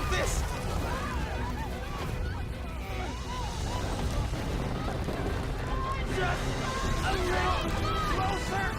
got this! Just a little closer!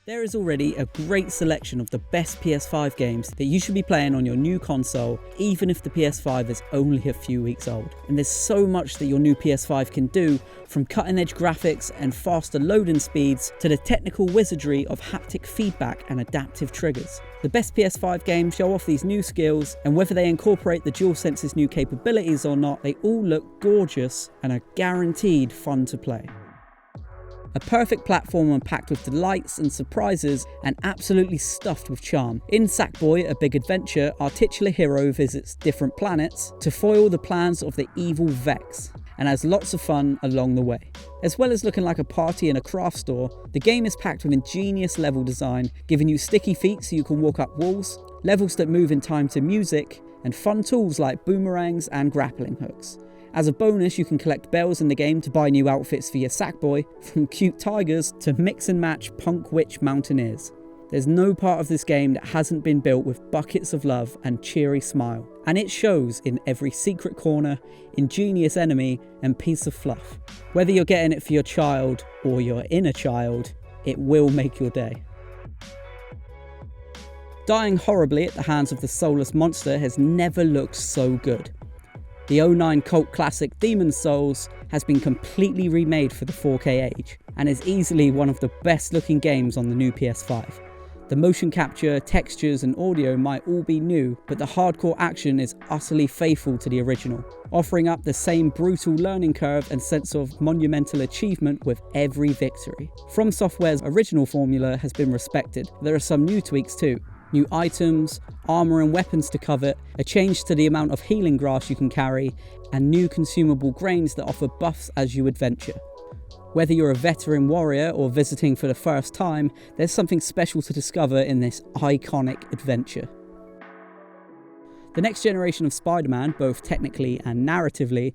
There is already a great selection of the best PS5 games that you should be playing on your new console, even if the PS5 is only a few weeks old. And there's so much that your new PS5 can do, from cutting-edge graphics and faster loading speeds to the technical wizardry of haptic feedback and adaptive triggers. The best PS5 games show off these new skills, and whether they incorporate the DualSense's new capabilities or not, they all look gorgeous and are guaranteed fun to play. A perfect platformer packed with delights and surprises and absolutely stuffed with charm. In Sackboy, A Big Adventure, our titular hero visits different planets to foil the plans of the evil Vex, and has lots of fun along the way. As well as looking like a party in a craft store, the game is packed with ingenious level design, giving you sticky feet so you can walk up walls, levels that move in time to music, and fun tools like boomerangs and grappling hooks. As a bonus, you can collect bells in the game to buy new outfits for your Sackboy, from cute tigers to mix and match punk witch mountaineers. There's no part of this game that hasn't been built with buckets of love and cheery smile, and it shows in every secret corner, ingenious enemy and piece of fluff. Whether you're getting it for your child or your inner child, it will make your day. Dying horribly at the hands of the soulless monster has never looked so good. The 2009 cult classic Demon's Souls has been completely remade for the 4K age, and is easily one of the best looking games on the new PS5. The motion capture, textures and audio might all be new, but the hardcore action is utterly faithful to the original, offering up the same brutal learning curve and sense of monumental achievement with every victory. From Software's original formula has been respected. There are some new tweaks too. New items, armor and weapons to covet, a change to the amount of healing grass you can carry, and new consumable grains that offer buffs as you adventure. Whether you're a veteran warrior or visiting for the first time, there's something special to discover in this iconic adventure. The next generation of Spider-Man, both technically and narratively,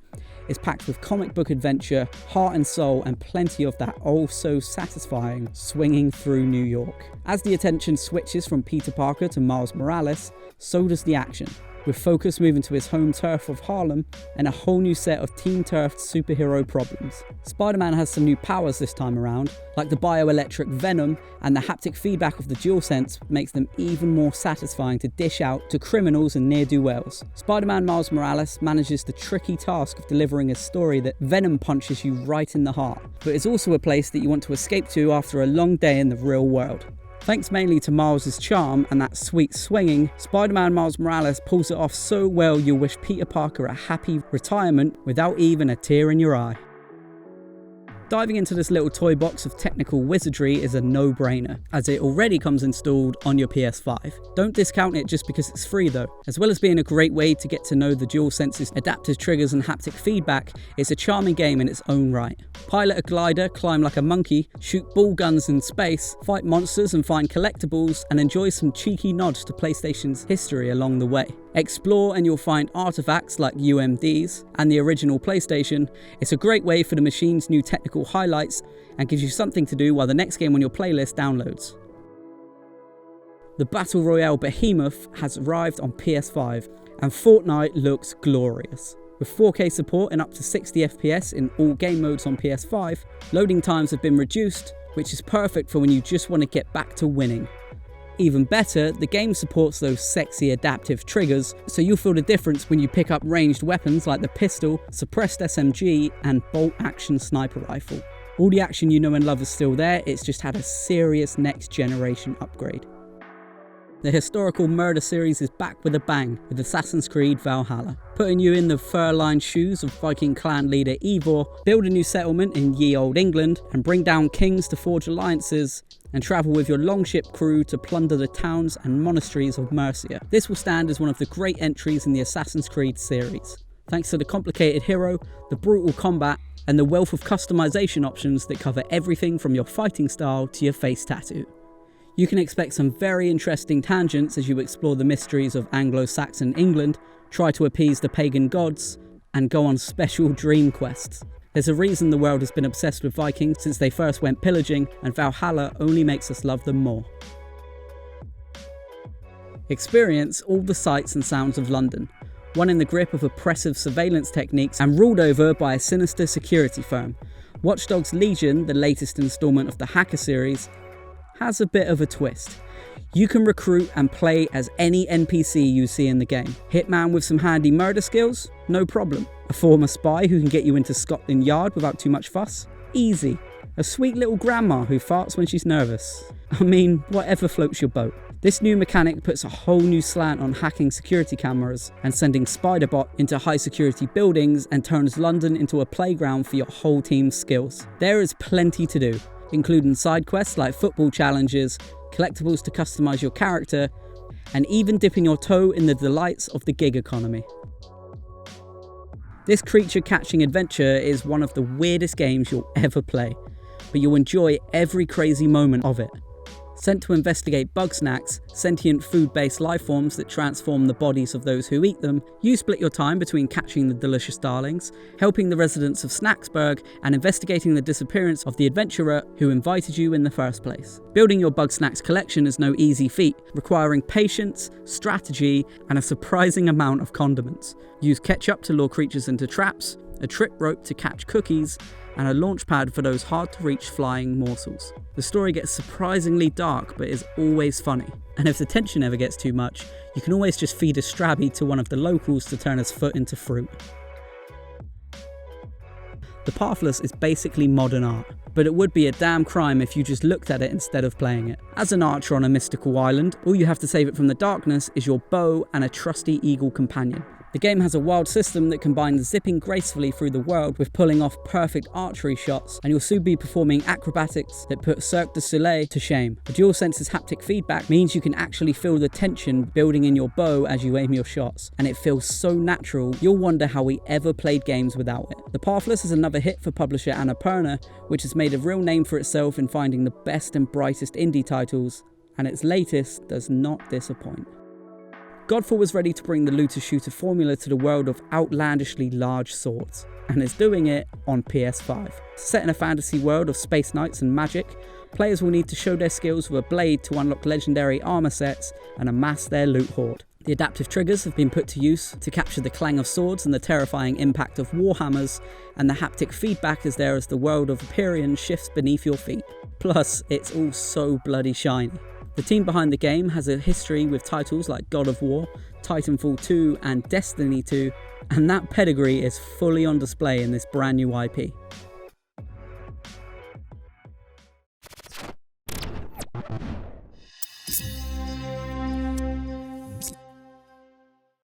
is packed with comic book adventure, heart and soul, and plenty of that oh so satisfying swinging through New York. As the attention switches from Peter Parker to Miles Morales, so does the action, with focus moving to his home turf of Harlem and a whole new set of team-turfed superhero problems. Spider-Man has some new powers this time around, like the bioelectric venom, and the haptic feedback of the DualSense makes them even more satisfying to dish out to criminals and ne'er-do-wells. Spider-Man Miles Morales manages the tricky task of delivering a story that venom punches you right in the heart, but is also a place that you want to escape to after a long day in the real world. Thanks mainly to Miles' charm and that sweet swinging, Spider-Man Miles Morales pulls it off so well you'll wish Peter Parker a happy retirement without even a tear in your eye. Diving into this little toy box of technical wizardry is a no-brainer, as it already comes installed on your PS5. Don't discount it just because it's free though. As well as being a great way to get to know the DualSense's adaptive triggers and haptic feedback, it's a charming game in its own right. Pilot a glider, climb like a monkey, shoot ball guns in space, fight monsters and find collectibles, and enjoy some cheeky nods to PlayStation's history along the way. Explore and you'll find artifacts like UMDs and the original PlayStation. It's a great way for the machine's new technical highlights and gives you something to do while the next game on your playlist downloads. The Battle Royale behemoth has arrived on PS5 and FORTNITE looks glorious. With 4K support and up to 60 FPS in all game modes on PS5, loading times have been reduced, which is perfect for when you just want to get back to winning. Even better, the game supports those sexy adaptive triggers, so you'll feel the difference when you pick up ranged weapons like the pistol, suppressed SMG, and bolt-action sniper rifle. All the action you know and love is still there, it's just had a serious next-generation upgrade. The historical murder series is back with a bang with Assassin's Creed Valhalla, putting you in the fur-lined shoes of Viking clan leader Eivor, build a new settlement in ye olde England, and bring down kings to forge alliances, and travel with your longship crew to plunder the towns and monasteries of Mercia. This will stand as one of the great entries in the Assassin's Creed series, thanks to the complicated hero, the brutal combat, and the wealth of customization options that cover everything from your fighting style to your face tattoo. You can expect some very interesting tangents as you explore the mysteries of Anglo-Saxon England, try to appease the pagan gods, and go on special dream quests. There's a reason the world has been obsessed with Vikings since they first went pillaging, and Valhalla only makes us love them more. Experience all the sights and sounds of London, one in the grip of oppressive surveillance techniques and ruled over by a sinister security firm. Watch Dogs Legion, the latest installment of the Hacker series, has a bit of a twist. You can recruit and play as any NPC you see in the game. Hitman with some handy murder skills? No problem. A former spy who can get you into Scotland Yard without too much fuss? Easy. A sweet little grandma who farts when she's nervous. I mean, whatever floats your boat. This new mechanic puts a whole new slant on hacking security cameras and sending Spiderbot into high security buildings, and turns London into a playground for your whole team's skills. There is plenty to do, including side quests like football challenges, collectibles to customize your character, and even dipping your toe in the delights of the gig economy. This creature catching adventure is one of the weirdest games you'll ever play, but you'll enjoy every crazy moment of it. Sent to investigate BUGSNAX, sentient food-based life forms that transform the bodies of those who eat them, you split your time between catching the delicious darlings, helping the residents of Snacksburg, and investigating the disappearance of the adventurer who invited you in the first place. Building your BUGSNAX collection is no easy feat, requiring patience, strategy, and a surprising amount of condiments. Use ketchup to lure creatures into traps, a trip rope to catch cookies, and a launch pad for those hard-to-reach flying morsels. The story gets surprisingly dark, but is always funny. And if the tension ever gets too much, you can always just feed a strabby to one of the locals to turn his foot into fruit. The Pathless is basically modern art, but it would be a damn crime if you just looked at it instead of playing it. As an archer on a mystical island, all you have to save it from the darkness is your bow and a trusty eagle companion. The game has a wild system that combines zipping gracefully through the world with pulling off perfect archery shots, and you'll soon be performing acrobatics that put Cirque du Soleil to shame. The DualSense's haptic feedback means you can actually feel the tension building in your bow as you aim your shots, and it feels so natural you'll wonder how we ever played games without it. The Pathless is another hit for publisher Annapurna, which has made a real name for itself in finding the best and brightest indie titles, and its latest does not disappoint. Godfall was ready to bring the looter-shooter formula to the world of outlandishly large swords, and is doing it on PS5. Set in a fantasy world of space knights and magic, players will need to show their skills with a blade to unlock legendary armor sets and amass their loot hoard. The adaptive triggers have been put to use to capture the clang of swords and the terrifying impact of warhammers, and the haptic feedback is there as the world of Hyperion shifts beneath your feet. Plus, it's all so bloody shiny. The team behind the game has a history with titles like God of War, Titanfall 2 and Destiny 2, and that pedigree is fully on display in this brand new IP.